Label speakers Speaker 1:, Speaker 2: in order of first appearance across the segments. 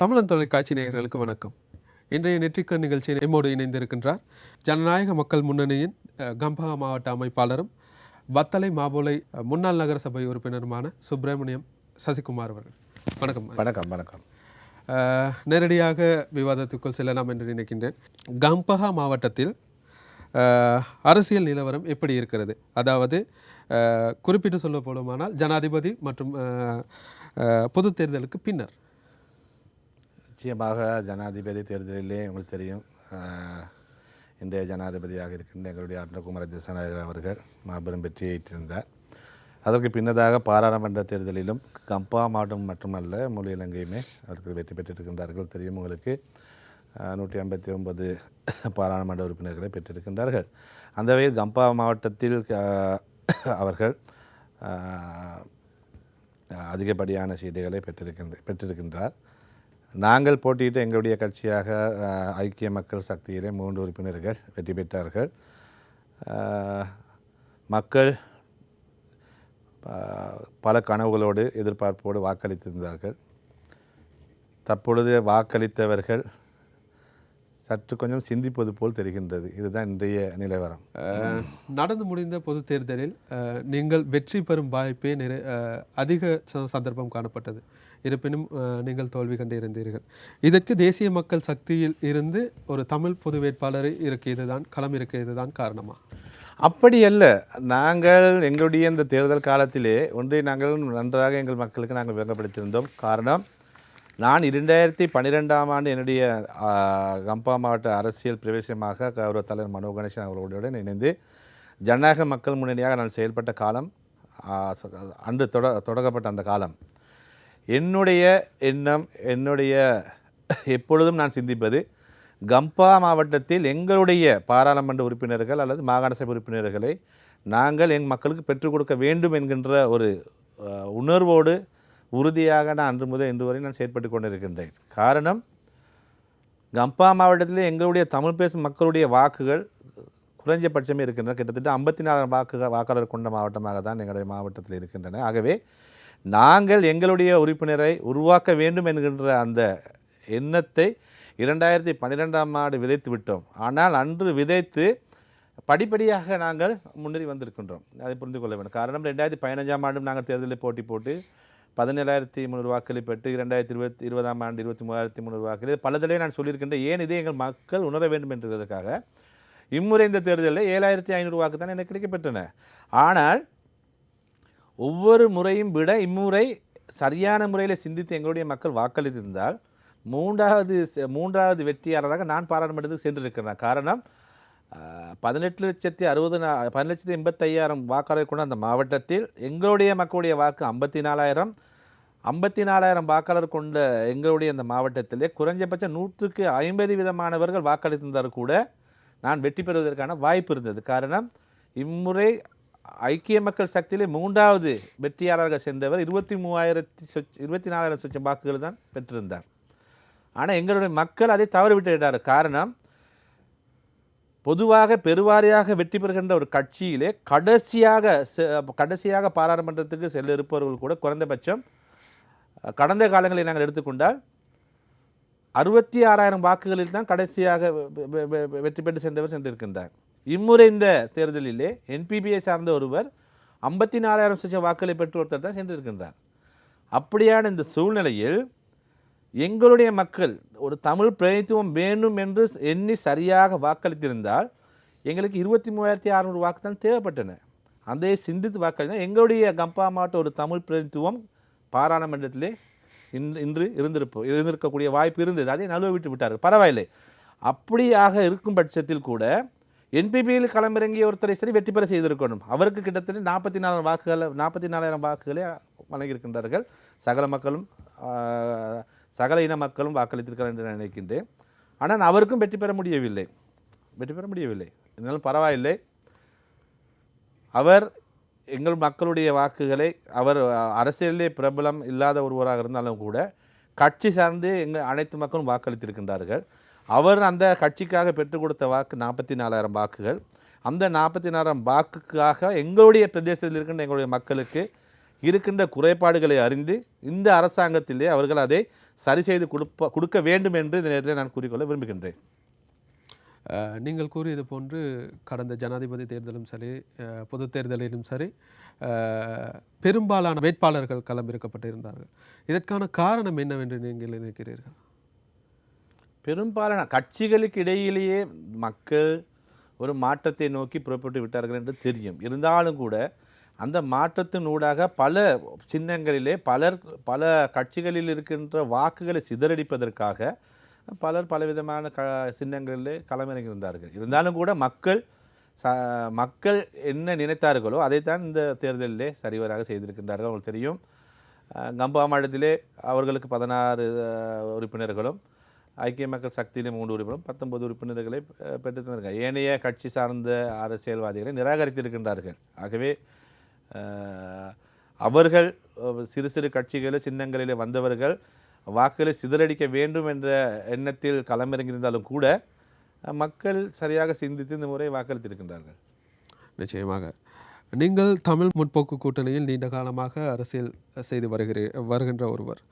Speaker 1: தமிழன் தொலைக்காட்சி நேயர்களுக்கு வணக்கம். இன்றைய நெற்றிக்கண் நிகழ்ச்சியில் எம்மோடு இணைந்திருக்கின்றார் ஜனநாயக மக்கள் முன்னணியின் கம்பஹா மாவட்ட அமைப்பாளரும் வத்தலை மாபோலை முன்னாள் நகர சபை உறுப்பினருமான சுப்பிரமணியம் சசிகுமார் அவர்கள். வணக்கம்.
Speaker 2: வணக்கம். வணக்கம்.
Speaker 1: நேரடியாக விவாதத்துக்குள் செல்லலாம் என்று நினைக்கின்றேன். கம்பஹா மாவட்டத்தில் அரசியல் நிலவரம் எப்படி இருக்கிறது? அதாவது குறிப்பிட்டு சொல்ல போலுமானால் ஜனாதிபதி மற்றும் பொது தேர்தலுக்கு பின்னர்.
Speaker 2: நிச்சயமாக ஜனாதிபதி தேர்தலிலே உங்களுக்கு தெரியும், இன்றைய ஜனாதிபதியாக இருக்கின்ற எங்களுடைய அருண்குமார் திசாநாயகர் அவர்கள் மாபெரும் வெற்றியை ஈட்டிருந்தார். அதற்கு பின்னதாக பாராளுமன்ற தேர்தலிலும் கம்பா மாவட்டம் மட்டுமல்ல முழு இலங்கையுமே அவர்கள் வெற்றி பெற்றிருக்கின்றார்கள். தெரியும் உங்களுக்கு, 159 பாராளுமன்ற உறுப்பினர்களை பெற்றிருக்கின்றார்கள். அந்த வகையில் கம்பா மாவட்டத்தில் அவர்கள் அதிகப்படியான சீட்டுகளை பெற்றிருக்கின்றார். நாங்கள் போட்டியிட்டு எங்களுடைய கட்சியாக ஐக்கிய மக்கள் சக்தியிலே 3 உறுப்பினர்கள் வெற்றி பெற்றார்கள். மக்கள் பல கனவுகளோடு எதிர்பார்ப்போடு வாக்களித்திருந்தார்கள். தற்பொழுது வாக்களித்தவர்கள் சற்று கொஞ்சம் சிந்திப்பது போல் தெரிகின்றது. இதுதான் இன்றைய நிலவரம்.
Speaker 1: நடந்து முடிந்த பொது தேர்தலில் நீங்கள் வெற்றி பெறும் வாய்ப்பே அதிக சந்தர்ப்பம் காணப்பட்டது. இருப்பினும் நீங்கள் தோல்வி கண்டு இருந்தீர்கள். இதற்கு தேசிய மக்கள் சக்தியில் இருந்து ஒரு தமிழ் பொது வேட்பாளரை இறக்கியதுதான், களம் இறக்கியதுதான் காரணமா?
Speaker 2: அப்படி அல்ல. நாங்கள் எங்களுடைய இந்த தேர்தல் காலத்திலே ஒன்றை நாங்கள் நன்றாக எங்கள் மக்களுக்கு நாங்கள் விளங்கப்படுத்தியிருந்தோம். காரணம், நான் 2012ஆம் ஆண்டு என்னுடைய கம்பா மாவட்ட அரசியல் பிரவேசமாக கௌரவ தலைவர் மனோ கணேசன் அவர்களுடன் இணைந்து ஜனநாயக மக்கள் முன்னணியாக நான் செயல்பட்ட காலம், அன்று தொடங்கப்பட்ட அந்த காலம். என்னுடைய எண்ணம், எப்பொழுதும் நான் சிந்திப்பது, கம்பா மாவட்டத்தில் எங்களுடைய பாராளுமன்ற உறுப்பினர்கள் அல்லது மாகாண சபை உறுப்பினர்களை நாங்கள் எங்கள் மக்களுக்கு பெற்றுக் கொடுக்க வேண்டும் என்கின்ற ஒரு உணர்வோடு உறுதியாக நான் அன்று முதல் இன்று வரை நான் செயற்பட்டு கொண்டிருக்கின்றேன். காரணம், கம்பா மாவட்டத்தில் எங்களுடைய தமிழ் பேசும் மக்களுடைய வாக்குகள் குறைஞ்சபட்சமே இருக்கின்றன. கிட்டத்தட்ட 54 வாக்காளர் கொண்ட மாவட்டமாக தான் எங்களுடைய மாவட்டத்தில் இருக்கின்றன. ஆகவே நாங்கள் எங்களுடைய உறுப்பினரை உருவாக்க வேண்டும் என்கின்ற அந்த எண்ணத்தை 2012ஆம் ஆண்டு விதைத்து விட்டோம். ஆனால் அன்று விதைத்து படிப்படியாக நாங்கள் முன்னேறி வந்திருக்கின்றோம். அதை புரிந்து கொள்ள வேண்டும். காரணம், 2015ஆம் ஆண்டும் நாங்கள் தேர்தலில் போட்டு 17,300 வாக்களை பெற்று 2020ஆம் ஆண்டு 23,300 வாக்களை பல தடவை நான் சொல்லியிருக்கின்றேன். ஏன் இதை எங்கள் மக்கள் உணர வேண்டும் என்றதற்காக. இம்முறை இந்த தேர்தலில் 7,500 வாக்கு தான் எனக்கு கிடைக்கப்பெற்றன. ஆனால் ஒவ்வொரு முறையும் விட இம்முறை சரியான முறையில் சிந்தித்து எங்களுடைய மக்கள் வாக்களித்திருந்தால் மூன்றாவது வெற்றியாளராக நான் பாராளுமன்றத்துக்கு சென்றிருக்கிறேன். காரணம், 18,85,000 வாக்காளர் கொண்ட அந்த மாவட்டத்தில் எங்களுடைய மக்களுடைய வாக்கு 54,000 வாக்காளர் கொண்ட எங்களுடைய அந்த மாவட்டத்திலே குறைஞ்சபட்சம் 150% வாக்களித்திருந்தால் கூட நான் வெற்றி பெறுவதற்கான வாய்ப்பு இருந்தது. காரணம், இம்முறை ஐக்கிய மக்கள் சக்தியிலே 3வது வெற்றியாளராக சென்றவர் 24,000 சொச்சம் வாக்குகள் தான் பெற்றிருந்தார். ஆனால் எங்களுடைய மக்கள் அதை தவறு விட்டுவிட்டார். காரணம், பொதுவாக பெருவாரியாக வெற்றி பெறுகின்ற ஒரு கட்சியிலே கடைசியாக பாராளுமன்றத்துக்கு செல்ல இருப்பவர்கள் கூட குறைந்தபட்சம் கடந்த காலங்களில் நாங்கள் எடுத்துக்கொண்டால் 66,000 வாக்குகளில் தான் கடைசியாக வெற்றி பெற்று சென்றிருக்கின்றார். இம்முறை இந்த தேர்தலிலே என்பிபியை சார்ந்த ஒருவர் 54,000 சொச்சம் வாக்குகளை பெற்று ஒருத்தர் தான் சென்றிருக்கின்றார். அப்படியான இந்த சூழ்நிலையில் எங்களுடைய மக்கள் ஒரு தமிழ் பிரதித்துவம் வேண்டும் என்று எண்ணி சரியாக வாக்களித்திருந்தால் எங்களுக்கு 23,600 வாக்கு தான் தேவைப்பட்டன. அதை சிந்தித்து வாக்களித்தால் எங்களுடைய கம்பா மாவட்ட ஒரு தமிழ் பிரதித்துவம் பாராளுமன்றத்திலே இன்று இருந்திருக்கக்கூடிய வாய்ப்பு இருந்தது. அதை நழுவ விட்டு விட்டார்கள். பரவாயில்லை. அப்படியாக இருக்கும் பட்சத்தில் கூட என்பிபியில் களமிறங்கிய ஒருத்தரை சரி வெற்றி பெற செய்திருக்கணும். அவருக்கு கிட்டத்தட்ட 44,000 வாக்குகளை வழங்கியிருக்கின்றார்கள். சகல இன மக்களும் வாக்களித்திருக்கிறார் என்று நான் நினைக்கின்றேன். ஆனால் அவருக்கும் வெற்றி பெற முடியவில்லை. இருந்தாலும் பரவாயில்லை. அவர் எங்கள் மக்களுடைய வாக்குகளை, அவர் அரசியலிலே பிரபலம் இல்லாத ஒருவராக இருந்தாலும் கூட கட்சி சார்ந்து அனைத்து மக்களும் வாக்களித்திருக்கின்றார்கள். அவர் அந்த கட்சிக்காக பெற்றுக் கொடுத்த வாக்கு 44,000 வாக்குகள். அந்த 44,000 வாக்குக்காக எங்களுடைய பிரதேசத்தில் இருக்கின்ற எங்களுடைய மக்களுக்கு இருக்கின்ற குறைபாடுகளை அறிந்து இந்த அரசாங்கத்திலே அவர்கள் அதை சரி செய்து கொடுக்க வேண்டும் என்று இந்த நேரத்தில் நான் கூறிக்கொள்ள விரும்புகின்றேன்.
Speaker 1: நீங்கள் கூறியது போன்று கடந்த ஜனாதிபதி தேர்தலும் சரி, பொது தேர்தலிலும் சரி, பெரும்பாலான வேட்பாளர்கள் களமிறக்கப்பட்டிருந்தார்கள். இதற்கான காரணம் என்னவென்று நீங்கள் நினைக்கிறீர்கள்?
Speaker 2: பெரும்பாலான கட்சிகளுக்கு இடையிலேயே மக்கள் ஒரு மாற்றத்தை நோக்கி புறப்பட்டு விட்டார்கள் என்று தெரியும். இருந்தாலும் கூட அந்த மாற்றத்தின் ஊடாக பல சின்னங்களிலே பல கட்சிகளில் இருக்கின்ற வாக்குகளை சிதறடிப்பதற்காக பலர் பலவிதமான சின்னங்களிலே களமிறங்கியிருந்தார்கள். இருந்தாலும் கூட மக்கள் என்ன நினைத்தார்களோ அதைத்தான் இந்த தேர்தலிலே சரிவராக செய்திருக்கின்றார்கள். அவங்களுக்கு தெரியும், கம்பா மாவட்டத்திலே அவர்களுக்கு 16 உறுப்பினர்களும், ஐக்கிய மக்கள் சக்தியிலே 3 உறுப்பினரும் 19 உறுப்பினர்களை பெற்று தந்திருக்காங்க. ஏனைய கட்சி சார்ந்த அரசியல்வாதிகளை நிராகரித்திருக்கின்றார்கள். ஆகவே அவர்கள் சிறு சிறு கட்சிகளில் சின்னங்களிலே வந்தவர்கள் வாக்குகளை சிதறடிக்க வேண்டும் என்ற எண்ணத்தில் களமிறங்கியிருந்தாலும் கூட மக்கள் சரியாக சிந்தித்து இந்த முறை வாக்களித்திருக்கின்றார்கள்.
Speaker 1: நிச்சயமாக. நீங்கள் தமிழ் முற்போக்கு கூட்டணியில் நீண்ட காலமாக அரசியல் செய்து வருகின்ற ஒருவர்.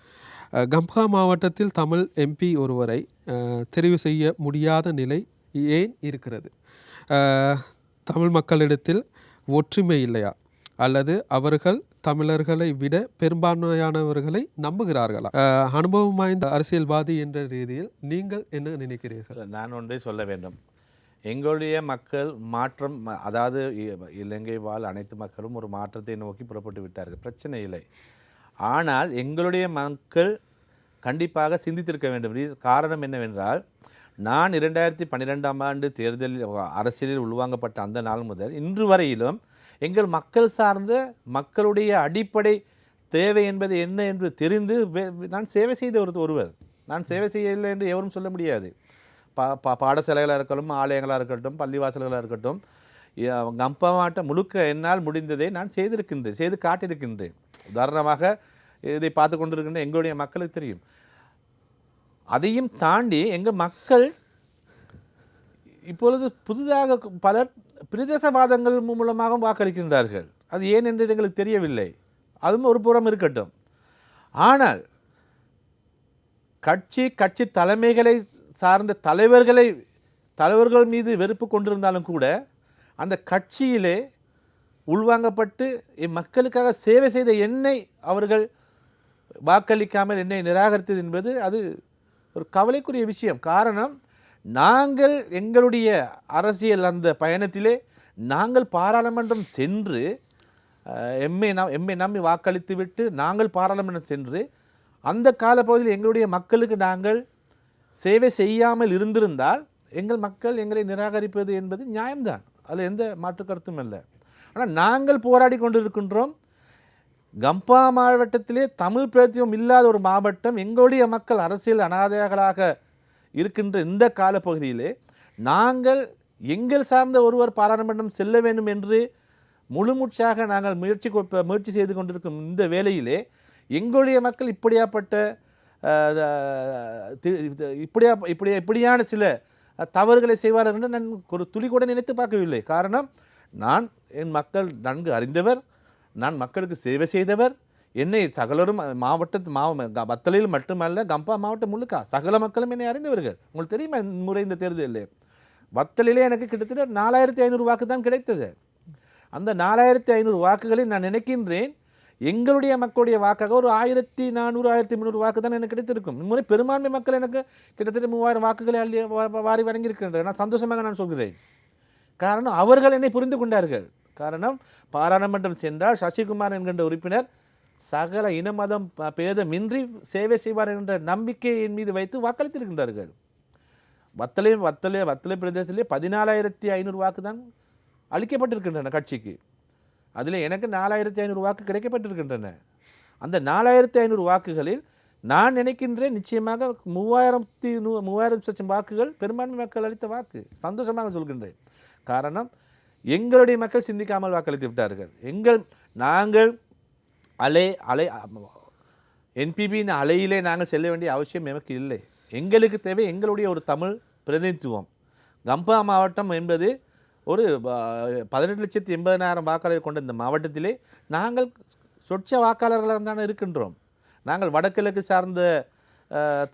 Speaker 1: கம்பா மாவட்டத்தில் தமிழ் எம்பி ஒருவரை தெரிவு செய்ய முடியாத நிலை ஏன் இருக்கிறது? தமிழ் மக்களிடத்தில் ஒற்றுமை இல்லையா, அல்லது அவர்கள் தமிழர்களை விட பெரும்பான்மையானவர்களை நம்புகிறார்களா? அனுபவம் வாய்ந்த அரசியல்வாதி என்ற ரீதியில் நீங்கள் என்ன நினைக்கிறீர்கள்?
Speaker 2: நான் ஒன்றை சொல்ல வேண்டும். எங்களுடைய மக்கள் மாற்றம், அதாவது இலங்கை வாழ் அனைத்து மக்களும் ஒரு மாற்றத்தை நோக்கி புறப்பட்டு விட்டார்கள், பிரச்சனை இல்லை. ஆனால் எங்களுடைய மக்கள் கண்டிப்பாக சிந்தித்திருக்க வேண்டும். காரணம் என்னவென்றால், நான் 2012ஆம் ஆண்டு தேர்தலில் அரசியலில் உள்வாங்கப்பட்ட அந்த நாள் முதல் இன்று வரையிலும் எங்கள் மக்கள் சார்ந்த மக்களுடைய அடிப்படை தேவை என்பது என்ன என்று தெரிந்து நான் சேவை செய்த ஒருவர். நான் சேவை செய்யவில்லை என்று எவரும் சொல்ல முடியாது. பாடசாலைகளாக இருக்கட்டும், ஆலயங்களாக இருக்கட்டும், பள்ளிவாசல்களாக இருக்கட்டும், கம்பா மாவட்டம் முழுக்க என்னால் முடிந்ததை நான் செய்து காட்டியிருக்கின்றேன். உதாரணமாக இதை பார்த்து கொண்டிருக்கின்ற எங்களுடைய மக்களுக்கு தெரியும். அதையும் தாண்டி எங்கள் மக்கள் இப்பொழுது புதிதாக பலர் பிரதேசவாதங்கள் மூலமாக வாக்களிக்கின்றார்கள். அது ஏன் என்று எங்களுக்கு தெரியவில்லை. அதுவும் ஒரு புறம் இருக்கட்டும். ஆனால் கட்சி தலைமைகளை சார்ந்த தலைவர்கள் மீது வெறுப்பு கொண்டிருந்தாலும் கூட அந்த கட்சியிலே உள்வாங்கப்பட்டு மக்களுக்காக சேவை செய்த என்னை அவர்கள் வாக்களிக்காமல் என்னை நிராகரித்தது என்பது அது ஒரு கவலைக்குரிய விஷயம். காரணம், நாங்கள் எங்களுடைய அரசியல் அந்த பயணத்திலே நாங்கள் பாராளுமன்றம் சென்று எம்மை நம்பி வாக்களித்து விட்டு நாங்கள் பாராளுமன்றம் சென்று அந்த காலப்பகுதியில் எங்களுடைய மக்களுக்கு நாங்கள் சேவை செய்யாமல் இருந்திருந்தால் எங்கள் மக்கள் எங்களை நிராகரிப்பது என்பது நியாயம்தான். அதில் எந்த மாற்று கருத்தும் இல்லை. ஆனால் நாங்கள் போராடி கொண்டிருக்கின்றோம். கம்பா மாவட்டத்திலே தமிழ் பிரதியம் இல்லாத ஒரு மாவட்டம், எங்களுடைய மக்கள் அரசியல் அனாதைகளாக இருக்கின்ற இந்த காலப்பகுதியிலே நாங்கள் எங்கள் சார்ந்த ஒருவர் பாராளுமன்றம் செல்ல வேண்டும் என்று முழுமூச்சாக நாங்கள் முயற்சி செய்து கொண்டிருக்கும் இந்த வேளையிலே எங்களுடைய மக்கள் இப்படியான சில தவறுகளை செய்வார்கள் என்று நான் ஒரு துளி கூட நினைத்து பார்க்கவில்லை. காரணம், நான் என் மக்கள் நன்கு அறிந்தவர், நான் மக்களுக்கு சேவை செய்தவர். என்னை சகலரும் வத்தலையில் மட்டுமல்ல, கம்பா மாவட்டம் முழுக்க சகல மக்களும் என்னை அறிந்தவர்கள். உங்களுக்கு தெரியுமா, முறை இந்த தேர்தலில் வத்தலிலே எனக்கு கிட்டத்தட்ட 4500 வாக்கு தான் கிடைத்தது. அந்த 4500 வாக்குகளில் நான் நினைக்கின்றேன் எங்களுடைய மக்களுடைய வாக்காக ஒரு 1400 1300 வாக்கு தான் எனக்கு கிடைத்திருக்கும். இம்முறை பெரும்பான்மை மக்கள் எனக்கு கிட்டத்தட்ட 3000 வாக்குகளை வாரி வழங்கியிருக்கின்றனர். நான் சந்தோஷமாக நான் சொல்கிறேன். காரணம், அவர்கள் என்னை புரிந்து கொண்டார்கள். காரணம், பாராளுமன்றம் சென்றால் சசிகுமார் என்கின்ற உறுப்பினர் சகல இன மதம் பேதமின்றி சேவை செய்வார் என்ற நம்பிக்கையின் மீது வைத்து வாக்களித்திருக்கின்றார்கள். வத்தலை பிரதேசத்திலே 14500 வாக்கு தான் அளிக்கப்பட்டிருக்கின்றன கட்சிக்கு. அதில் எனக்கு 4500 வாக்கு கிடைக்கப்பட்டிருக்கின்றன. அந்த 4500 வாக்குகளில் நான் நினைக்கின்றேன் நிச்சயமாக 3000 வாக்குகள் பெரும்பான்மை மக்கள் அளித்த வாக்கு. சந்தோஷமாக சொல்கின்றேன். காரணம், எங்களுடைய மக்கள் சிந்திக்காமல் வாக்களித்து விட்டார்கள். நாங்கள் என்பிபியின் அலையிலே நாங்கள் செல்ல வேண்டிய அவசியம் எமக்கு இல்லை. எங்களுக்கு தேவை எங்களுடைய ஒரு தமிழ் பிரதிநிதித்துவம். கம்பா மாவட்டம் என்பது ஒரு 18,80,000 வாக்காளர்கள் கொண்ட இந்த மாவட்டத்திலே நாங்கள் சொற்ச வாக்காளர்களாக தானே இருக்கின்றோம். நாங்கள் வடகிழக்கு சார்ந்த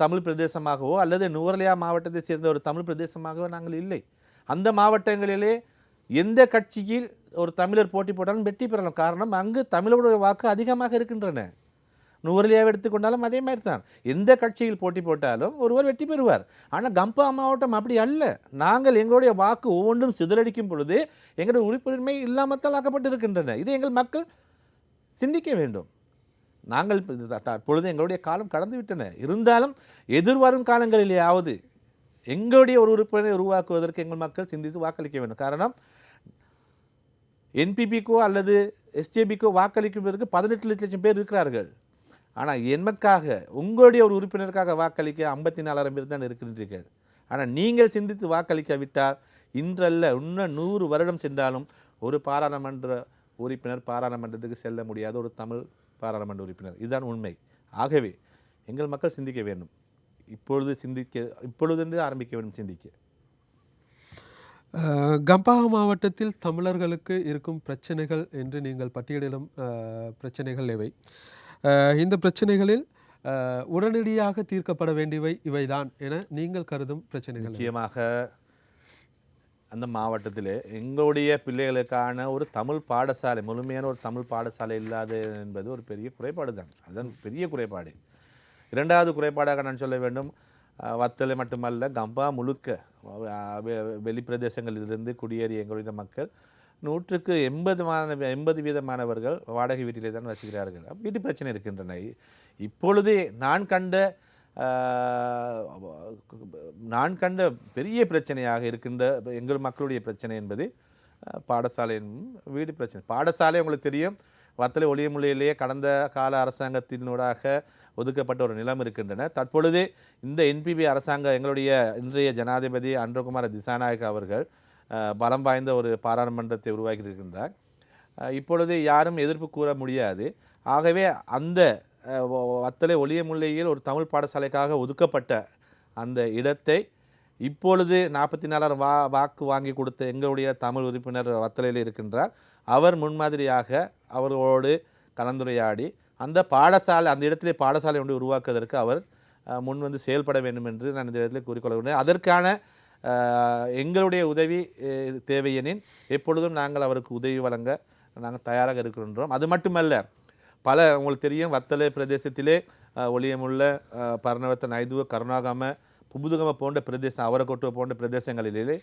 Speaker 2: தமிழ் பிரதேசமாகவோ அல்லது நுவரெலியா மாவட்டத்தை சேர்ந்த ஒரு தமிழ் பிரதேசமாகவோ நாங்கள் இல்லை. அந்த மாவட்டங்களிலே எந்த கட்சியில் ஒரு தமிழர் போட்டி போட்டாலும் வெற்றி பெறலாம். காரணம் அங்கு தமிழருடைய வாக்கு அதிகமாக இருக்கின்றன. நுவரெலியாவை எடுத்துக்கொண்டாலும் அதே மாதிரி தான். எந்த கட்சியில் போட்டி போட்டாலும் ஒருவர் வெற்றி பெறுவார். ஆனால் கம்பா மாவட்டம் அப்படி அல்ல. நாங்கள் எங்களுடைய வாக்கு ஒவ்வொன்றும் சிதறடிக்கும் பொழுது எங்களுடைய உறுப்புரிமை இல்லாமத்தான் ஆக்கப்பட்டிருக்கின்றன. இது எங்கள் மக்கள் சிந்திக்க வேண்டும். நாங்கள் தற்பொழுது எங்களுடைய காலம் கடந்து விட்டன. இருந்தாலும் எதிர்வரும் காலங்களிலேயாவது எங்களுடைய ஒரு உறுப்பினரை உருவாக்குவதற்கு எங்கள் மக்கள் சிந்தித்து வாக்களிக்க வேண்டும். காரணம் என்பிபிக்கோ அல்லது எஸ்ஜேபிக்கோ வாக்களிப்பதற்கு 18 லட்சம் பேர் இருக்கிறார்கள். ஆனால் எமக்காக உங்களுடைய ஒரு உறுப்பினருக்காக வாக்களிக்க 54,000 பேர் தான் இருக்கின்றீர்கள். ஆனால் நீங்கள் சிந்தித்து வாக்களிக்காவிட்டால் இன்றல்ல இன்னும் 100 வருடம் சென்றாலும் ஒரு பாராளுமன்ற உறுப்பினர் பாராளுமன்றத்துக்கு செல்ல முடியாத ஒரு தமிழ் பாராளுமன்ற உறுப்பினர். இதுதான் உண்மை. ஆகவே எங்கள் மக்கள் சிந்திக்க வேண்டும். இப்பொழுது ஆரம்பிக்க வேண்டும் சிந்திக்க.
Speaker 1: கம்பா மாவட்டத்தில் தமிழர்களுக்கு இருக்கும் பிரச்சனைகள் என்று நீங்கள் பட்டியலிடும் பிரச்சனைகள் எவை? இந்த பிரச்சனைகளில் உடனடியாக தீர்க்கப்பட வேண்டியவை இவைதான் என நீங்கள் கருதும் பிரச்சனைகள்?
Speaker 2: நிச்சயமாக அந்த மாவட்டத்திலே எங்களுடைய பிள்ளைகளுக்கான ஒரு தமிழ் பாடசாலை, முழுமையான ஒரு தமிழ் பாடசாலை இல்லாது என்பது ஒரு பெரிய குறைபாடு தான். அதுதான் பெரிய குறைபாடு. இரண்டாவது குறைபாடாக நான் சொல்ல வேண்டும், வத்தலை மட்டுமல்ல கம்பா முழுக்க வெளி பிரதேசங்களிலிருந்து குடியேறிய எங்களுடைய மக்கள் 100க்கு 80% மாணவர்கள் வாடகை வீட்டிலே தான் வசிக்கிறார்கள். வீட்டு பிரச்சனை இருக்கின்றன. இப்பொழுது நான் கண்ட பெரிய பிரச்சனையாக இருக்கின்ற எங்கள் மக்களுடைய பிரச்சனை என்பது பாடசாலையின் வீடு பிரச்சனை. பாடசாலை உங்களுக்கு தெரியும், வத்தலை ஒளியமுள்ளையிலேயே கடந்த கால அரசாங்கத்தினூடாக ஒதுக்கப்பட்ட ஒரு நிலம் இருக்கின்றன. தற்பொழுது இந்த என்பிபி அரசாங்கம் எங்களுடைய இன்றைய ஜனாதிபதி அன்றகுமார திசாநாயக் அவர்கள் பலம் வாய்ந்த ஒரு பாராளுமன்றத்தை உருவாக்கி இருக்கின்றார். இப்பொழுது யாரும் எதிர்ப்பு கூற முடியாது. ஆகவே அந்த வத்தலை ஒளியமுல்லையில் ஒரு தமிழ் பாடசாலைக்காக ஒதுக்கப்பட்ட அந்த இடத்தை இப்பொழுது 44,000 வாக்கு வாங்கி கொடுத்த எங்களுடைய தமிழ் உறுப்பினர் வத்தலையில் இருக்கின்றார். அவர் முன்மாதிரியாக அவர்களோடு கலந்துரையாடி அந்த இடத்திலே பாடசாலை ஒன்று உருவாக்குவதற்கு அவர் முன் வந்து செயல்பட வேண்டும் என்று நான் இந்த இடத்துல கூறிக்கொள்ள வேண்டும். அதற்கான எங்களுடைய உதவி தேவையெனின் எப்பொழுதும் நாங்கள் அவருக்கு உதவி வழங்க நாங்கள் தயாராக இருக்கின்றோம். அது மட்டுமல்ல, உங்களுக்கு தெரியும், வத்தலை பிரதேசத்திலே ஒளியமுள்ள பர்ணவத்த நைதுவ கருணாகம புபுதுகம போன்ற பிரதேசம் அவரக்கொட்டுவ போன்ற பிரதேசங்களிலே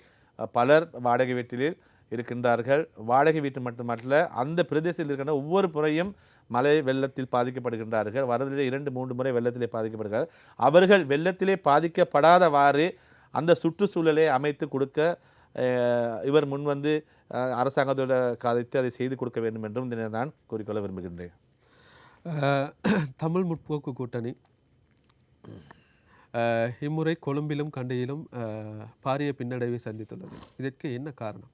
Speaker 2: பலர் வாடகை வீட்டில் இருக்கின்றார்கள். வாடகை வீட்டு மட்டுமல்ல, அந்த பிரதேசத்தில் இருக்கின்ற ஒவ்வொரு முறையும் மழை வெள்ளத்தில் பாதிக்கப்படுகின்றார்கள். வருடத்திலே 2-3 முறை வெள்ளத்திலே பாதிக்கப்படுகிறார்கள். அவர்கள் வெள்ளத்திலே பாதிக்கப்படாதவாறு அந்த சுற்றுச்சூழலை அமைத்து கொடுக்க இவர் முன்வந்து அரசாங்கத்தோட கதைத்து அதை செய்து கொடுக்க வேண்டும் என்றும் நான் கூறிக்கொள்ள விரும்புகின்றேன்.
Speaker 1: தமிழ் முற்போக்கு கூட்டணி இம்முறை கொழும்பிலும் கண்டியிலும் பாரிய பின்னடைவை சந்தித்துள்ளது. இதற்கு என்ன காரணம்?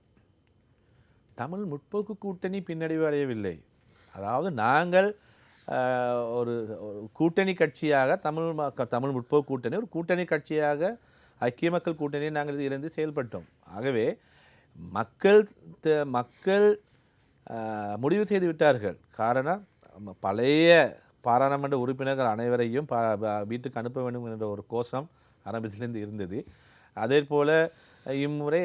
Speaker 2: தமிழ் முற்போக்கு கூட்டணி பின்னடைவு அடையவில்லை. அதாவது நாங்கள் ஒரு கூட்டணி கட்சியாக தமிழ் முற்போக்கு கூட்டணி ஒரு கூட்டணி கட்சியாக ஐக்கிய மக்கள் கூட்டணியை நாங்கள் இருந்து செயல்பட்டோம். ஆகவே மக்கள் முடிவு செய்து விட்டார்கள். காரணம், பழைய பாராளுமன்ற உறுப்பினர்கள் அனைவரையும் வீட்டுக்கு அனுப்ப வேண்டும் என்ற ஒரு கோஷம் ஆரம்பத்திலிருந்து இருந்தது. அதே போல் இம்முறை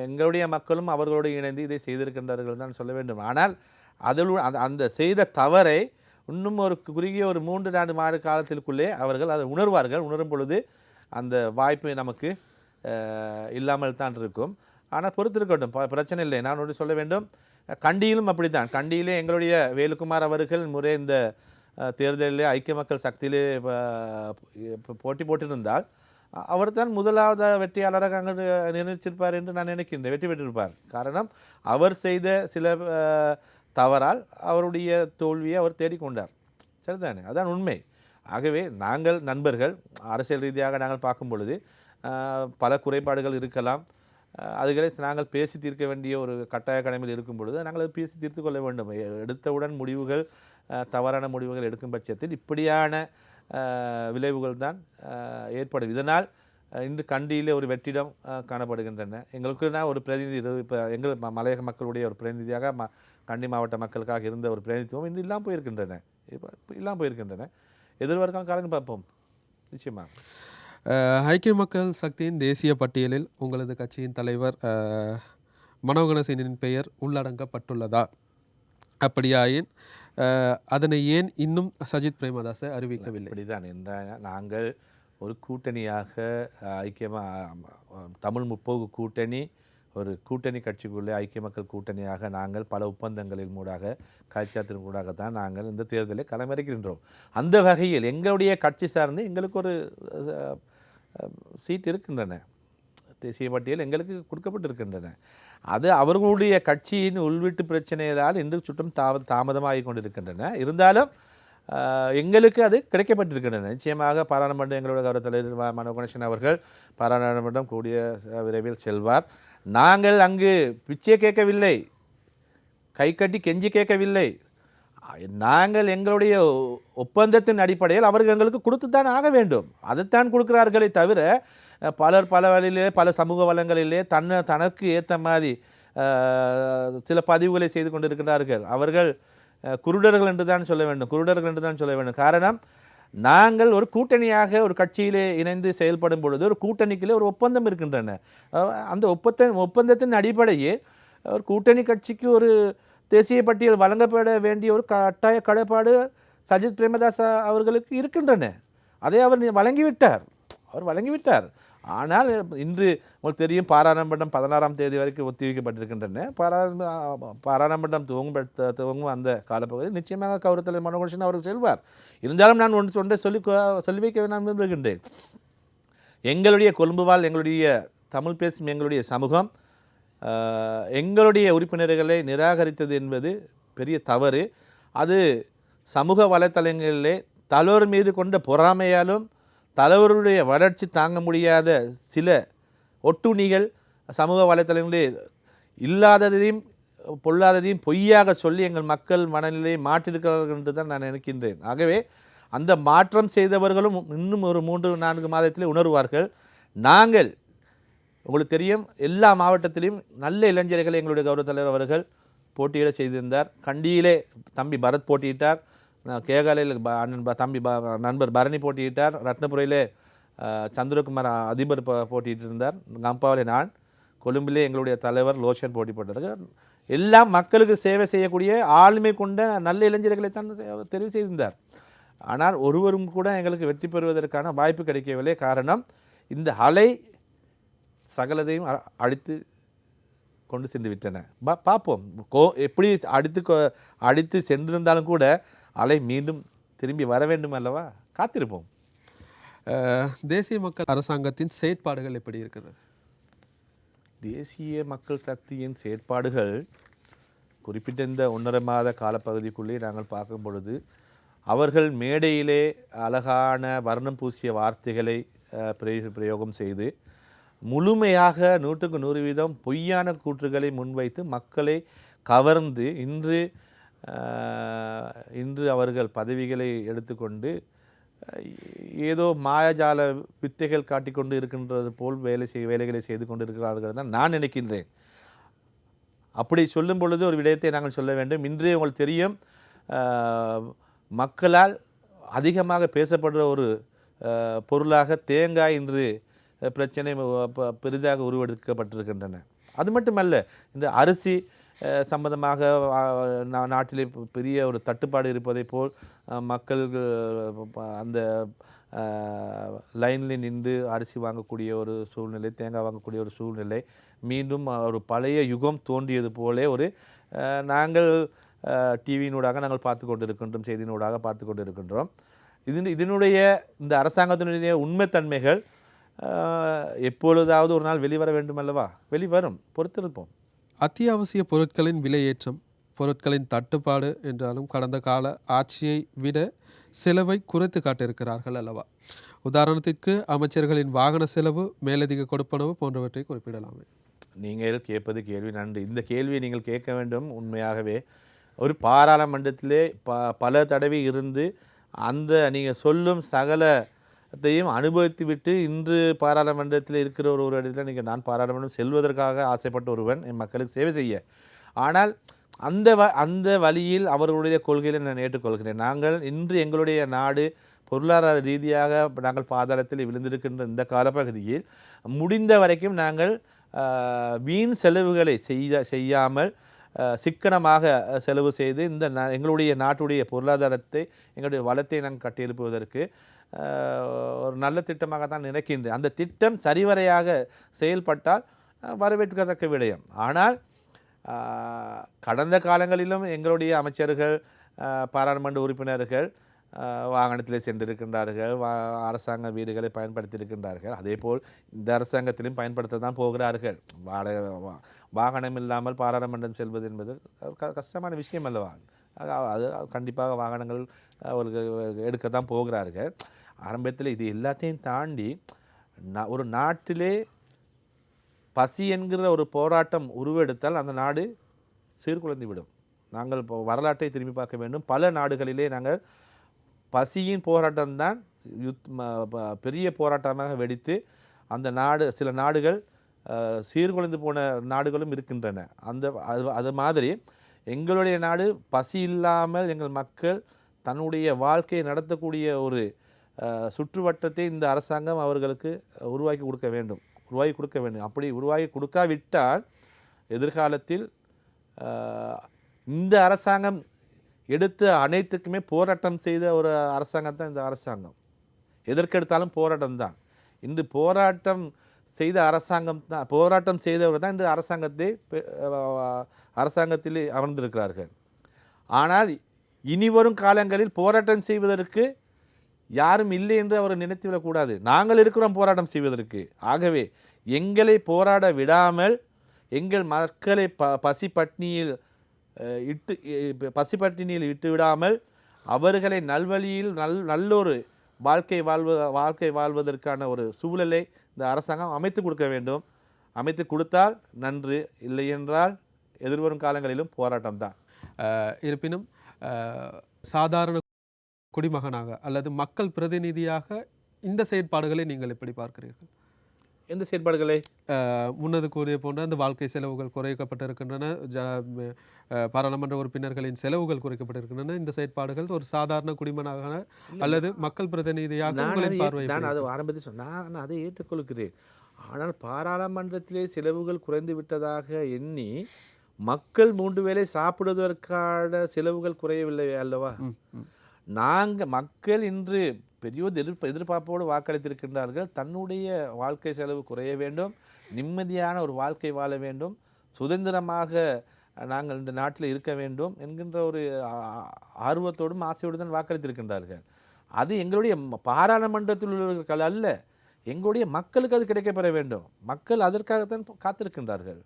Speaker 2: எங்களுடைய மக்களும் அவர்களோடு இணைந்து இதை செய்திருக்கின்றார்கள் தான் சொல்ல வேண்டும். ஆனால் அந்த செய்த தவறை இன்னும் ஒரு குறுகிய ஒரு 3-4 மாத காலத்திற்குள்ளே அவர்கள் அதை உணர்வார்கள். உணரும் பொழுது அந்த வாய்ப்பு நமக்கு இல்லாமல் தான் இருக்கும். ஆனால் பொறுத்திருக்கட்டும், பிரச்சனை இல்லை. நான் ஒன்று சொல்ல வேண்டும், கண்டியிலும் அப்படி தான். கண்டியிலே எங்களுடைய வேலுக்குமார் அவர்கள் முறை இந்த தேர்தலிலே ஐக்கிய மக்கள் சக்தியிலே போட்டி போட்டிருந்தால் அவர் தான் முதலாவது வெற்றியாளராக அங்கு நிர்ணயிச்சிருப்பார் என்று நான் நினைக்கின்றேன். வெற்றி பெற்றிருப்பார். காரணம், அவர் செய்த சில தவறால் அவருடைய தோல்வியை அவர் தேடிக்கொண்டார். சரிதானே? அதான் உண்மை. ஆகவே நாங்கள் நண்பர்கள், அரசியல் ரீதியாக நாங்கள் பார்க்கும் பொழுது பல குறைபாடுகள் இருக்கலாம். அதுகளை நாங்கள் பேசி தீர்க்க வேண்டிய ஒரு கட்டாய கடமையில் இருக்கும் பொழுது நாங்கள் அதை பேசி தீர்த்து கொள்ள வேண்டும். எடுத்தவுடன் முடிவுகள் தவறான முடிவுகள் எடுக்கும் பட்சத்தில் இப்படியான விளைவுகள் தான் ஏற்படும். இதனால் இன்று கண்டியிலே ஒரு வெற்றிடம் காணப்படுகின்றன. எங்களுக்கு தான் ஒரு பிரதிநிதி இப்போ எங்கள் மலையக மக்களுடைய ஒரு பிரதிநிதியாக கண்டி மாவட்ட மக்களுக்காக இருந்த ஒரு பிரதிநிதித்துவம் இன்று இல்லாமல் போயிருக்கின்றன. இப்போ இல்லாமல் போயிருக்கின்றன. எதிர்வரும் காலங்கள் பார்ப்போம் நிச்சயமாக.
Speaker 1: ஐக்கிய மக்கள் சக்தியின் தேசிய பட்டியலில் உங்களது கட்சியின் தலைவர் மனோகணசேனின் பெயர் உள்ளடங்கப்பட்டுள்ளதா? அப்படியாயின் அதனை ஏன் இன்னும் சஜித் பிரேமதாச அறிவிக்கவில்லை?
Speaker 2: இப்படிதான் நாங்கள் ஒரு கூட்டணியாக தமிழ் முற்போக்கு கூட்டணி ஒரு கூட்டணி கட்சிக்குள்ளே ஐக்கிய மக்கள் கூட்டணியாக நாங்கள் பல ஒப்பந்தங்களின் மூடாக காட்சியாத்தின் கூடாக தான் நாங்கள் இந்த தேர்தலை களமிறக்கின்றோம். அந்த வகையில் எங்களுடைய கட்சி சார்ந்து எங்களுக்கு ஒரு சீட் இருக்கின்றன, தேசிய பட்டியல் எங்களுக்கு கொடுக்கப்பட்டிருக்கின்றன. அது அவர்களுடைய கட்சியின் உள்வீட்டு பிரச்சனைகளால் இன்று சுட்டம் தாமதமாகி கொண்டிருக்கின்றன. இருந்தாலும் எங்களுக்கு அது கிடைக்கப்பட்டிருக்கின்றன. நிச்சயமாக பாராளுமன்றம் எங்களோட கௌரவ தலைவர் மனோகணேசன் அவர்கள் பாராளுமன்றம் கூடிய விரைவில் செல்வார். நாங்கள் அங்கு பிச்சை கேட்கவில்லை, கை கட்டி கெஞ்சி கேட்கவில்லை. நாங்கள் எங்களுடைய ஒப்பந்தத்தின் அடிப்படையில் அவர்கள் எங்களுக்கு கொடுத்துத்தான் ஆக வேண்டும். அதைத்தான் கொடுக்கிறார்களே தவிர பலர் பல வழியிலே பல சமூக வளங்களிலே தனக்கு ஏற்ற மாதிரி சில பதிவுகளை செய்து கொண்டிருக்கிறார்கள். அவர்கள் குருடர்கள் என்று தான் சொல்ல வேண்டும். காரணம், நாங்கள் ஒரு கூட்டணியாக ஒரு கட்சியிலே இணைந்து செயல்படும் பொழுது ஒரு கூட்டணிக்குள்ளே ஒரு ஒப்பந்தம் இருக்கின்றன. அந்த ஒப்பந்தத்தின் அடிப்படையில் ஒரு கூட்டணி கட்சிக்கு ஒரு தேசிய பட்டியல் வழங்கப்பட வேண்டிய ஒரு கட்டாய கடப்பாடு சஜித் பிரேமதாச அவர்களுக்கு இருக்கின்றன. அதை அவர் வழங்கிவிட்டார். ஆனால் இன்று உங்களுக்கு தெரியும், பாராளுமன்றம் 16ஆம் தேதி வரைக்கும் ஒத்திவைக்கப்பட்டிருக்கின்றன. பாராளுமன்றம் துவங்கும் அந்த காலப்பகுதியில் நிச்சயமாக கௌரவ தலைவர் மனோகணேசன் அவர்கள் செல்வார். இருந்தாலும் நான் ஒன்றை சொல்லி வைக்க நான் விரும்புகின்றேன். எங்களுடைய கொழும்பு வாழ் எங்களுடைய தமிழ் பேசும் எங்களுடைய சமூகம் எங்களுடைய உறுப்பினர்களை நிராகரித்தது என்பது பெரிய தவறு. அது சமூக வலைத்தளங்களிலே தலைவர் மீது கொண்ட பொறாமையாலும் தலைவருடைய வளர்ச்சி தாங்க முடியாத சில ஒட்டுணிகள் சமூக வலைத்தளங்களிலே இல்லாததையும் பொல்லாததையும் பொய்யாக சொல்லி எங்கள் மக்கள் மனநிலையை மாற்றிருக்கிறார்கள் என்று தான் நான் நினைக்கின்றேன். ஆகவே அந்த மாற்றம் செய்தவர்களும் இன்னும் ஒரு 3-4 மாதத்திலே உணர்வார்கள். நாங்கள் உங்களுக்கு தெரியும், எல்லா மாவட்டத்திலையும் நல்ல இளைஞர்களை எங்களுடைய கௌரவ தலைவர் அவர்கள் போட்டியிட செய்திருந்தார். கண்டியிலே தம்பி பரத் போட்டியிட்டார், கேகாலையில் நண்பர் பரணி போட்டியிட்டார், ரத்னபுரையிலே சந்திரகுமார் அதிபர் போட்டியிட்டு இருந்தார், கம்பாவிலே நான், கொழும்பிலே எங்களுடைய தலைவர் லோஷன் போட்டி போட்டார்கள். எல்லாம் மக்களுக்கு சேவை செய்யக்கூடிய ஆளுமை கொண்ட நல்ல இளைஞர்களை தான் தெரிவு செய்திருந்தார். ஆனால் ஒருவரும் கூட எங்களுக்கு வெற்றி பெறுவதற்கான வாய்ப்பு கிடைக்கவில்லை. காரணம், இந்த அலை சகலதையும் அடித்து கொண்டு சென்று விட்டன. பார்ப்போம், எப்படி அடித்து சென்றிருந்தாலும் கூட அலை மீண்டும் திரும்பி வர வேண்டும் அல்லவா, காத்திருப்போம்.
Speaker 1: தேசிய மக்கள் அரசாங்கத்தின் செயற்பாடுகள் எப்படி இருக்கிறது?
Speaker 2: தேசிய மக்கள் சக்தியின் செயற்பாடுகள் குறிப்பிட்ட இந்த 1.5 மாத காலப்பகுதிக்குள்ளே நாங்கள் பார்க்கும் பொழுது அவர்கள் மேடையிலே அழகான வர்ணம் பூசிய வார்த்தைகளை பிரயோகம் செய்து முழுமையாக 100% பொய்யான கூற்றுகளை முன்வைத்து மக்களை கவர்ந்து இன்று அவர்கள் பதவிகளை எடுத்துக்கொண்டு ஏதோ மாயாஜால வித்தைகள் காட்டிக்கொண்டு இருக்கின்றது போல் வேலைகளை செய்து கொண்டு இருக்கிறார்கள் தான் நான் நினைக்கின்றேன். அப்படி சொல்லும் பொழுது ஒரு விடயத்தை நாங்கள் சொல்ல வேண்டும். இன்று உங்களுக்கு தெரியும், மக்களால் அதிகமாக பேசப்படுற ஒரு பொருளாக தேங்காய் இன்று பிரச்சனை பெரிதாக உருவெடுக்கப்பட்டிருக்கின்றன. அது மட்டுமல்ல, இந்த அரிசி சம்பந்தமாக நாட்டிலே பெரிய ஒரு தட்டுப்பாடு இருப்பதை போல் மக்கள் அந்த லைனில் நின்று அரிசி வாங்கக்கூடிய ஒரு சூழ்நிலை, தேங்காய் வாங்கக்கூடிய ஒரு சூழ்நிலை, மீண்டும் ஒரு பழைய யுகம் தோன்றியது போலே ஒரு நாங்கள் டிவியினூடாக நாங்கள் பார்த்து கொண்டிருக்கின்றோம், செய்தியினூடாக பார்த்து கொண்டிருக்கின்றோம். இதனுடைய இந்த அரசாங்கத்தினுடைய உண்மைத்தன்மைகள் எப்பொழுதாவது ஒரு நாள் வெளிவர வேண்டும் அல்லவா, வெளிவரும், பொறுத்திருப்போம்.
Speaker 1: அத்தியாவசிய பொருட்களின் விலையேற்றம், பொருட்களின் தட்டுப்பாடு என்றாலும் கடந்த கால ஆட்சியை விட செலவை குறைத்து காட்டியிருக்கிறார்கள் அல்லவா? உதாரணத்திற்கு அமைச்சர்களின் வாகன செலவு, மேலதிக கொடுப்பனவு போன்றவற்றை குறிப்பிடலாமே.
Speaker 2: நீங்கள் கேட்பது கேள்வி நன்று. இந்த கேள்வியை நீங்கள் கேட்க வேண்டும். உண்மையாகவே ஒரு பாராளுமன்றத்திலே பல தடவை இருந்து அந்த நீங்கள் சொல்லும் சகல அனுபவித்து விட்டு இன்று பாராளுமன்றத்தில் இருக்கிற ஒரு இடத்துல நீங்கள் நான் பாராளுமன்றம் செல்வதற்காக ஆசைப்பட்ட ஒருவன் என் மக்களுக்கு சேவை செய்ய. ஆனால் அந்த வழியில் அவர்களுடைய கொள்கைகளை நான் ஏற்றுக்கொள்கிறேன். நாங்கள் இன்று எங்களுடைய நாடு பொருளாதார ரீதியாக நாங்கள் பாதாளத்தில் விழுந்திருக்கின்ற இந்த காலப்பகுதியில் முடிந்த வரைக்கும் நாங்கள் வீண் செலவுகளை செய்யாமல் சிக்கனமாக செலவு செய்து எங்களுடைய நாட்டுடைய பொருளாதாரத்தை எங்களுடைய வளத்தை நாங்கள் கட்டியெழுப்புவதற்கு ஒரு நல்ல திட்டமாக தான் நினைக்கின்றேன். அந்த திட்டம் சரிவரையாக செயல்பட்டால் வரவேற்கத்தக்க விடயம். ஆனால் கடந்த காலங்களிலும் எங்களுடைய அமைச்சர்கள் பாராளுமன்ற உறுப்பினர்கள் வாகனத்தில் சென்றிருக்கின்றார்கள், அரசாங்க வீடுகளை பயன்படுத்தியிருக்கின்றார்கள். அதேபோல் இந்த அரசாங்கத்திலும் பயன்படுத்த தான் போகிறார்கள். வாகனம் இல்லாமல் பாராளுமன்றம் செல்வது என்பது கஷ்டமான விஷயம் அல்லவா? அது கண்டிப்பாக வாகனங்கள் அவர்கள் எடுக்க தான் போகிறார்கள். ஆரம்பத்தில் இது எல்லாத்தையும் தாண்டி ஒரு நாட்டிலே பசி என்கிற ஒரு போராட்டம் உருவெடுத்தால் அந்த நாடு சீர்குலைந்து விடும். நாங்கள் இப்போ வரலாற்றை திரும்பி பார்க்க வேண்டும். பல நாடுகளிலே நாங்கள் பசியின் போராட்டம்தான் பெரிய போராட்டமாக வெடித்து அந்த சில நாடுகள் சீர்குலைந்து போன நாடுகளும் இருக்கின்றன. அது மாதிரி எங்களுடைய நாடு பசி இல்லாமல் எங்கள் மக்கள் தன்னுடைய வாழ்க்கையை நடத்தக்கூடிய ஒரு சுற்றுவட்டத்தை இந்த அரசாங்கம் அவர்களுக்கு உருவாக்கி கொடுக்க வேண்டும். அப்படி உருவாக்கி கொடுக்காவிட்டால் எதிர்காலத்தில் இந்த அரசாங்கம் எடுத்த அனைத்துக்குமே போராட்டம் செய்த ஒரு அரசாங்கம் தான் இந்த அரசாங்கம். எதற்கெடுத்தாலும் போராட்டம் தான். இன்று போராட்டம் செய்தவர் தான் இன்று அரசாங்கத்தில் அமர்ந்திருக்கிறார்கள். ஆனால் இனிவரும் காலங்களில் போராட்டம் செய்வதற்கு யாரும் இல்லை என்று அவர் நினைத்துவிடக்கூடாது. நாங்கள் இருக்கிறோம் போராட்டம் செய்வதற்கு. ஆகவே எங்களை போராட விடாமல் எங்கள் மக்களை பசிப்பட்டினியில் இட்டு விடாமல் அவர்களை நல்வழியில் நல்லொரு வாழ்க்கை வாழ்வதற்கான ஒரு சூழலை இந்த அரசாங்கம் அமைத்து கொடுக்க வேண்டும். அமைத்து கொடுத்தால் நன்று, இல்லை என்றால் எதிர்வரும் காலங்களிலும் போராட்டம் தான்.
Speaker 1: இருப்பினும் சாதாரண குடிமகனாக அல்லது மக்கள் பிரதிநிதியாக இந்த செயற்பாடுகளை நீங்கள் எப்படி பார்க்கிறீர்கள்?
Speaker 2: எந்த செயற்பாடுகளை?
Speaker 1: முன்னது கூறிய போன்ற அந்த வாழ்க்கை செலவுகள் குறைக்கப்பட்டிருக்கின்றன, பாராளுமன்ற உறுப்பினர்களின் செலவுகள் குறைக்கப்பட்டிருக்கின்றன. இந்த செயற்பாடுகள் ஒரு சாதாரண குடிமகனாக அல்லது மக்கள் பிரதிநிதியாக
Speaker 2: நான் அதை ஆரம்பத்தில் சொன்னேன். நான் அதை ஏற்றுக்கொள்கிறேன். ஆனால் பாராளுமன்றத்திலே செலவுகள் குறைந்து விட்டதாக எண்ணி மக்கள் 3 வேளை சாப்பிடுவதற்கான செலவுகள் குறையவில்லை அல்லவா? மக்கள் இன்று பெரிய எதிர்பார்ப்போடு வாக்களித்திருக்கின்றார்கள். தன்னுடைய வாழ்க்கை செலவு குறைய வேண்டும், நிம்மதியான ஒரு வாழ்க்கை வாழ வேண்டும், சுதந்திரமாக நாங்கள் இந்த நாட்டில் இருக்க வேண்டும் என்கின்ற ஒரு ஆர்வத்தோடும் ஆசையோடு தான் வாக்களித்திருக்கின்றார்கள். அது எங்களுடைய பாராளுமன்றத்தில் உள்ளவர்கள் அல்ல, எங்களுடைய மக்களுக்கு அது கிடைக்கப்பெற வேண்டும். மக்கள் அதற்காகத்தான் காத்திருக்கின்றார்கள்.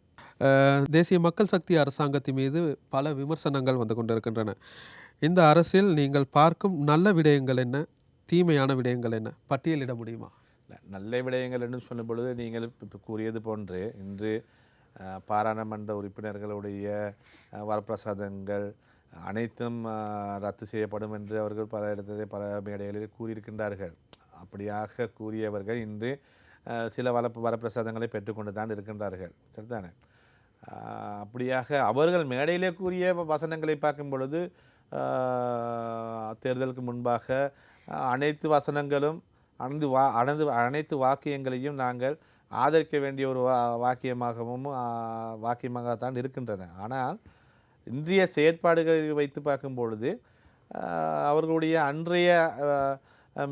Speaker 1: தேசிய மக்கள் சக்தி அரசாங்கத்தின் மீது பல விமர்சனங்கள் வந்து கொண்டிருக்கின்றன. இந்த அரசில் நீங்கள் பார்க்கும் நல்ல விடயங்கள் என்ன, தீமையான விடயங்கள் என்ன, பட்டியலிட முடியுமா?
Speaker 2: நல்ல விடயங்கள் என்று சொல்லும் பொழுது நீங்கள் இப்போ கூறியது போன்று இன்று பாராளுமன்ற உறுப்பினர்களுடைய வரப்பிரசாதங்கள் அனைத்தும் ரத்து செய்யப்படும் என்று அவர்கள் பல இடத்திலே பல மேடைகளில் கூறியிருக்கின்றார்கள். அப்படியாக கூறியவர்கள் இன்று சில வரப்பிரசாதங்களை பெற்றுக்கொண்டு தான் இருக்கின்றார்கள். சரிதானே? அப்படியாக அவர்கள் மேடையிலே கூறிய வசனங்களை பார்க்கும் பொழுது தேர்தலுக்கு முன்பாக அனைத்து வசனங்களும் அனைத்து வாக்கியங்களையும் நாங்கள் ஆதரிக்க வேண்டிய ஒரு வாக்கியமாகத்தான் இருக்கின்றன. ஆனால் இன்றைய செயற்பாடுகளை வைத்து பார்க்கும் பொழுது அவர்களுடைய அன்றைய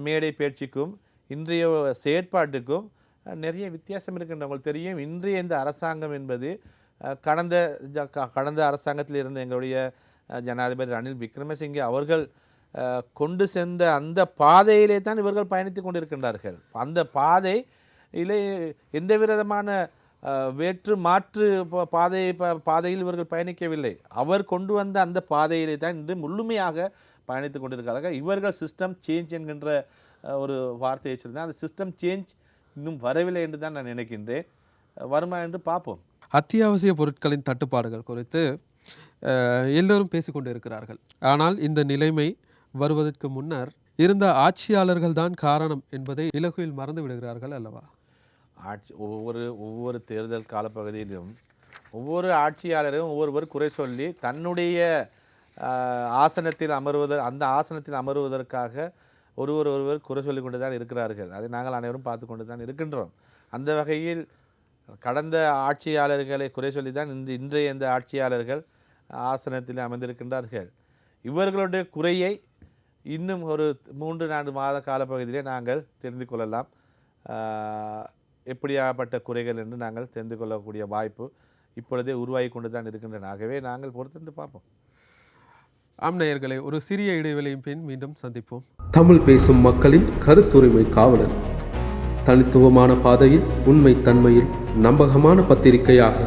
Speaker 2: மேடை பேச்சுக்கும் இன்றைய செயற்பாட்டுக்கும் நிறைய வித்தியாசம் இருக்கின்ற. உங்களுக்கு தெரியும், இன்றைய இந்த அரசாங்கம் என்பது கடந்த அரசாங்கத்தில் இருந்த எங்களுடைய ஜனாதிபதி ரணில் விக்ரமசிங்கே அவர்கள் கொண்டு சென்ற அந்த பாதையிலே தான் இவர்கள் பயணித்து கொண்டிருக்கின்றார்கள். அந்த பாதையிலே எந்த விதமான மாற்று பாதையில் இவர்கள் பயணிக்கவில்லை. அவர் கொண்டு வந்த அந்த பாதையிலே தான் இன்று முழுமையாக பயணித்து கொண்டிருக்கிறார்கள். இவர்கள் சிஸ்டம் சேஞ்ச் என்கின்ற ஒரு வார்த்தையை சொல்லியிருந்தேன். அந்த சிஸ்டம் சேஞ்ச் இன்னும் வரவில்லை என்று தான் நான் நினைக்கின்றேன். வருமா என்று பார்ப்போம்.
Speaker 1: அத்தியாவசிய பொருட்களின் தட்டுப்பாடுகள் குறித்து எல்லோரும் பேசிக்கொண்டு இருக்கிறார்கள். ஆனால் இந்த நிலைமை வருவதற்கு முன்னர் இருந்த ஆட்சியாளர்கள் தான் காரணம் என்பதை இலகுவில் மறந்து விடுகிறார்கள் அல்லவா?
Speaker 2: ஒவ்வொரு தேர்தல் காலப்பகுதியிலும் ஒவ்வொரு ஆட்சியாளரும் ஒவ்வொருவர் குறை சொல்லி தன்னுடைய அந்த ஆசனத்தில் அமருவதற்காக ஒருவர் குறை சொல்லி கொண்டு தான் இருக்கிறார்கள். அதை நாங்கள் அனைவரும் பார்த்து கொண்டு தான் இருக்கின்றோம். அந்த வகையில் கடந்த ஆட்சியாளர்களை குறை சொல்லி தான் இன்றைய இந்த ஆட்சியாளர்கள் ஆசனத்தில் அமர்ந்திருக்கின்றார்கள். இவர்களுடைய குறையை இன்னும் ஒரு 3-4 மாத காலப்பகுதியிலே நாங்கள் தெரிந்து கொள்ளலாம். எப்படியாப்பட்ட குறைகள் என்று நாங்கள் தெரிந்து கொள்ளக்கூடிய வாய்ப்பு இப்பொழுதே உருவாகி கொண்டு தான் இருக்கின்றன. ஆகவே நாங்கள் பொறுத்திருந்து பார்ப்போம்.
Speaker 1: ஆம் நேயர்களே, ஒரு சிறிய இடைவெளியின் பின் மீண்டும் சந்திப்போம்.
Speaker 3: தமிழ் பேசும் மக்களின் கருத்துரிமை காவலன், தனித்துவமான பாதையில், உண்மை தன்மையில், நம்பகமான பத்திரிகையாக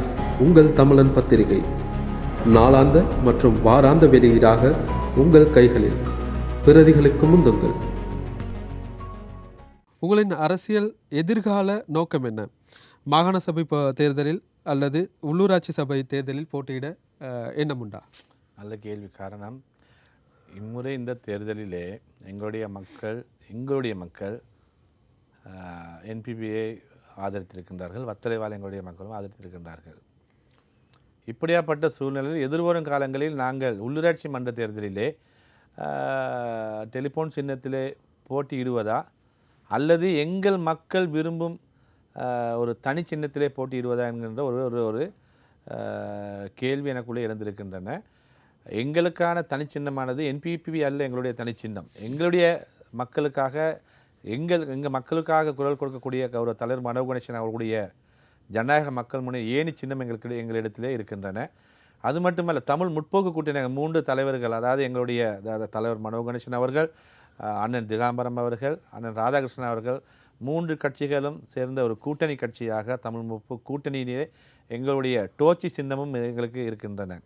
Speaker 3: உங்கள் தமிழன் பத்திரிகை. நாளாந்த மற்றும் வாராந்த வெளியீடாக உங்கள் கைகளில். பிரதிகளுக்கு முந்துங்கள்.
Speaker 1: உங்களின் அரசியல் எதிர்கால நோக்கம் என்ன? மாகாண சபை தேர்தலில் அல்லது உள்ளூராட்சி சபை தேர்தலில் போட்டியிட எண்ணம் உண்டா?
Speaker 2: நல்ல கேள்வி. காரணம், இம்முறை இந்த தேர்தலிலே எங்களுடைய மக்கள் என்பிபியை ஆதரித்திருக்கின்றார்கள். வத்தலைவாழ் எங்களுடைய மக்களும் ஆதரித்திருக்கின்றார்கள். இப்படியாப்பட்ட சூழ்நிலையில் எதிர்வரும் காலங்களில் நாங்கள் உள்ளூராட்சி மன்ற தேர்தலிலே டெலிஃபோன் சின்னத்திலே போட்டியிடுவதா அல்லது எங்கள் மக்கள் விரும்பும் ஒரு தனி சின்னத்திலே போட்டியிடுவதா என்கின்ற ஒரு கேள்வி எனக்குள்ளே இருந்திருக்கின்றன. எங்களுக்கான தனிச்சின்னமானது என்பிபி அல்ல. எங்களுடைய தனிச்சின்னம் எங்களுடைய மக்களுக்காக எங்கள் மக்களுக்காக குரல் கொடுக்கக்கூடிய கௌரவ தலைவர் மனோ கணேசன் அவர்களுடைய ஜனநாயக மக்கள் முன்னணி ஏணி சின்னம் எங்களிடத்திலே இருக்கின்றன. அது மட்டுமல்ல, தமிழ் முற்போக்கு கூட்டணி 3 தலைவர்கள், அதாவது எங்களுடைய தலைவர் மனோ கணேசன் அவர்கள், அண்ணன் திகாம்பரம் அவர்கள், அண்ணன் ராதாகிருஷ்ணன் அவர்கள், 3 கட்சிகளும் சேர்ந்த ஒரு கூட்டணி கட்சியாக தமிழ் முற்போக்கு கூட்டணியிலே எங்களுடைய டோச்சி சின்னமும் எங்களுக்கு இருக்கின்றன.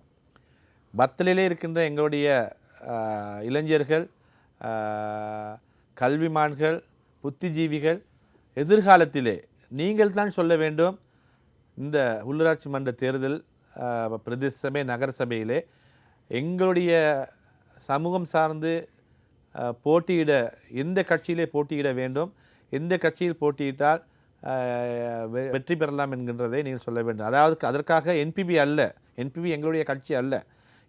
Speaker 2: பத்தலிலே இருக்கின்ற எங்களுடைய இளைஞர்கள், கல்விமான்கள், புத்திஜீவிகள் எதிர்காலத்திலே நீங்கள் தான் சொல்ல வேண்டும், இந்த உள்ளூராட்சி மன்ற தேர்தல் பிரதேச சபை நகர சபையிலே எங்களுடைய சமூகம் சார்ந்து போட்டியிட எந்த கட்சியிலே போட்டியிட வேண்டும், எந்த கட்சியில் போட்டியிட்டால் வெற்றி பெறலாம் என்கின்றதை நீங்கள் சொல்ல வேண்டும். அதாவது அதற்காக என்பிபி அல்ல, என்பிபி எங்களுடைய கட்சி அல்ல,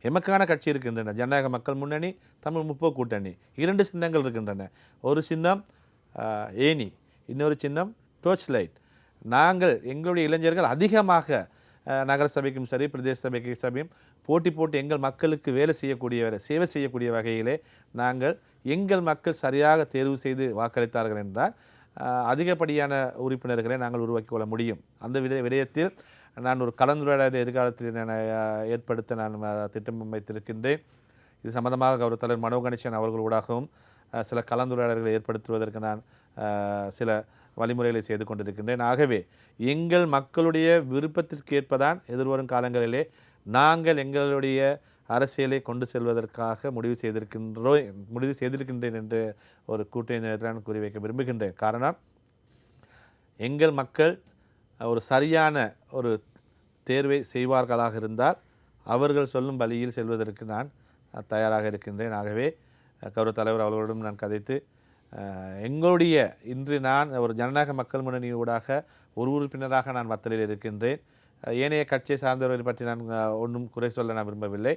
Speaker 2: எமக்கான கட்சி இருக்கின்றன. ஜனநாயக மக்கள் முன்னணி, தமிழ் முற்போக்கு கூட்டணி, 2 சின்னங்கள் இருக்கின்றன. ஒரு சின்னம் ஏணி, இன்னொரு சின்னம் டோர்ச் லைட். நாங்கள் எங்களுடைய இளைஞர்கள் அதிகமாக நகர சபைக்கும் சரி பிரதேச சபைக்கு சபையும் போட்டி எங்கள் மக்களுக்கு சேவை செய்யக்கூடிய வகையிலே நாங்கள் எங்கள் மக்கள் சரியாக தேர்வு செய்து வாக்களித்தார்கள் என்றால் அதிகப்படியான உறுப்பினர்களை நாங்கள் உருவாக்கி கொள்ள முடியும். அந்த விடயத்தில் நான் ஒரு கலந்துரையாடலை எதிர்காலத்தில் ஏற்படுத்த நான் திட்டம் வைத்திருக்கின்றேன். இது சம்பந்தமாக கௌரவ தலைவர் மனோ கணேசன் அவர்களூடாகவும் சில கலந்துரையாடல்களை ஏற்படுத்துவதற்கு நான் சில வழிமுறைகளை செய்து கொண்டிருக்கின்றேன். ஆகவே எங்கள் மக்களுடைய விருப்பத்திற்கு ஏற்பதான் எதிர்வரும் காலங்களிலே நாங்கள் எங்களுடைய அரசியலை கொண்டு செல்வதற்காக முடிவு செய்திருக்கின்றேன் என்று ஒரு கூட்டணி நேரத்தில் நான் கூறி வைக்க விரும்புகின்றேன். காரணம், எங்கள் மக்கள் ஒரு சரியான ஒரு தேர்வை செய்வார்களாக இருந்தால் அவர்கள் சொல்லும் வழியில் செல்வதற்கு நான் தயாராக இருக்கின்றேன். ஆகவே கௌரவ தலைவர் அவர்களோடும் நான் கதைத்து எங்களுடைய இன்று நான் ஒரு ஜனநாயக மக்கள் முன்னணியூடாக ஒரு உறுப்பினராக நான் வத்தலில் இருக்கின்றேன். ஏனைய கட்சியை சார்ந்தவர்களை பற்றி நான் ஒன்றும் குறை சொல்ல நான் விரும்பவில்லை.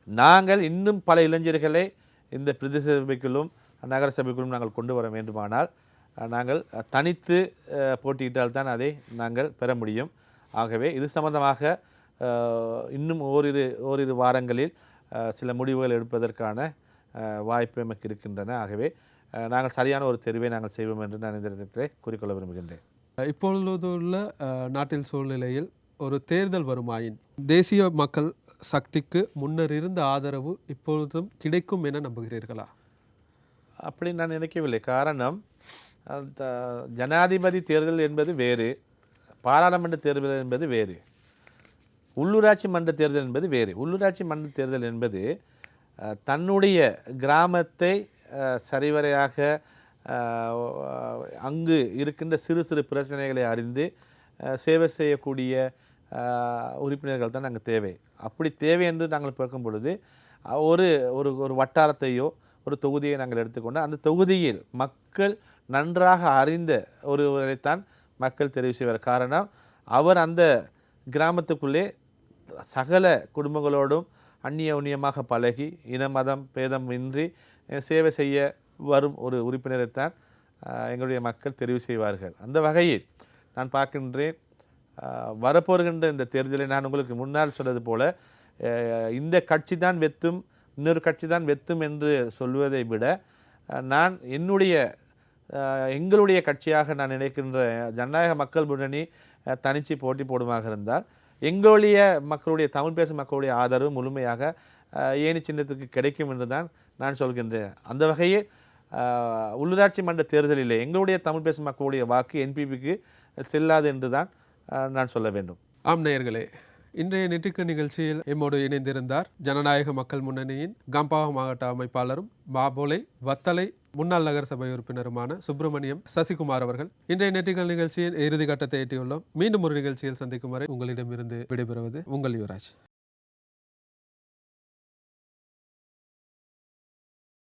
Speaker 2: நாங்கள் இன்னும் பல இளைஞர்களை இந்த பிரதேச சபைக்குள்ளும் நகர சபைக்குள்ளும் நாங்கள் கொண்டு வர வேண்டுமானால் நாங்கள் தனித்து போட்டியிட்டால் தான் அதை நாங்கள் பெற முடியும். ஆகவே இது சம்பந்தமாக இன்னும் ஓரிரு வாரங்களில் சில முடிவுகள் எடுப்பதற்கான வாய்ப்பு நமக்கு இருக்கின்றன. ஆகவே நாங்கள் சரியான ஒரு தெரிவை நாங்கள் செய்வோம் என்று நான் இந்த இடத்திலே கூறிக்கொள்ள விரும்புகின்றேன்.
Speaker 1: இப்பொழுதுள்ள நாட்டில் சூழ்நிலையில் ஒரு தேர்தல் வருமாயின் தேசிய மக்கள் சக்திக்கு முன்னர் இருந்த ஆதரவு இப்பொழுதும் கிடைக்கும் என நம்புகிறீர்களா?
Speaker 2: அப்படி நான் நினைக்கவில்லை. காரணம், ஜனாதிபதி தேர்தல் என்பது வேறு, பாராளுமன்ற தேர்தல் என்பது வேறு, உள்ளூராட்சி மன்ற தேர்தல் என்பது வேறு. உள்ளூராட்சி மன்ற தேர்தல் என்பது தன்னுடைய கிராமத்தை சரிவரையாக அங்கு இருக்கின்ற சிறு சிறு பிரச்சனைகளை அறிந்து சேவை செய்யக்கூடிய உறுப்பினர்கள் தான் நாங்கள் தேவை. அப்படி தேவை என்று நாங்கள் பார்க்கும் பொழுது ஒரு ஒரு வட்டாரத்தையோ ஒரு தொகுதியை நாங்கள் எடுத்துக்கொண்டு அந்த தொகுதியில் மக்கள் நன்றாக அறிந்த ஒருவரைத்தான் மக்கள் தெரிவு செய்வார். காரணம், அவர் அந்த கிராமத்துக்குள்ளே சகல குடும்பங்களோடும் அந்நியமாக பழகி இன மதம் பேதம் இன்றி சேவை செய்ய வரும் ஒரு உறுப்பினரைத்தான் எங்களுடைய மக்கள் தெரிவு செய்வார்கள். அந்த வகையில் நான் பார்க்கின்றேன், வரப்போகின்ற இந்த தேர்தலை நான் உங்களுக்கு முன்னால் சொன்னது போல இந்த கட்சி தான் வெத்தும் இன்னொரு கட்சி தான் வெத்தும் என்று சொல்வதை விட நான் எங்களுடைய கட்சியாக நான் நினைக்கின்ற ஜனநாயக மக்கள் முன்னணி தனிச்சு போட்டி போடுமாக இருந்தால் எங்களுடைய மக்களுடைய தமிழ் பேசும் மக்களுடைய ஆதரவு முழுமையாக ஏணி சின்னத்துக்கு கிடைக்கும் என்று தான் நான் சொல்கின்றேன். அந்த வகையில் உள்ளூராட்சி மன்ற தேர்தலிலே எங்களுடைய தமிழ் பேசும் மக்களுடைய வாக்கு என்பிபிக்கு செல்லாது என்று தான் நான் சொல்ல வேண்டும்.
Speaker 1: ஆம் நேயர்களே, இன்றைய நெற்றிக்கு நிகழ்ச்சியில் எம்மோடு இணைந்திருந்தார் ஜனநாயக மக்கள் முன்னணியின் கம்பாக மாவட்ட அமைப்பாளரும் மாபோலை வத்தலை முன்னாள் நகர சபை உறுப்பினருமான சுப்பிரமணியம் சசிகுமார் அவர்கள். இன்றைய நெற்றிகள் நிகழ்ச்சியின் இறுதி கட்டத்தை எட்டியுள்ளோம். மீண்டும் ஒரு நிகழ்ச்சியில் சந்திக்கும் வரை உங்களிடமிருந்து விடைபெறுவது உங்கள் யுவராஜ்.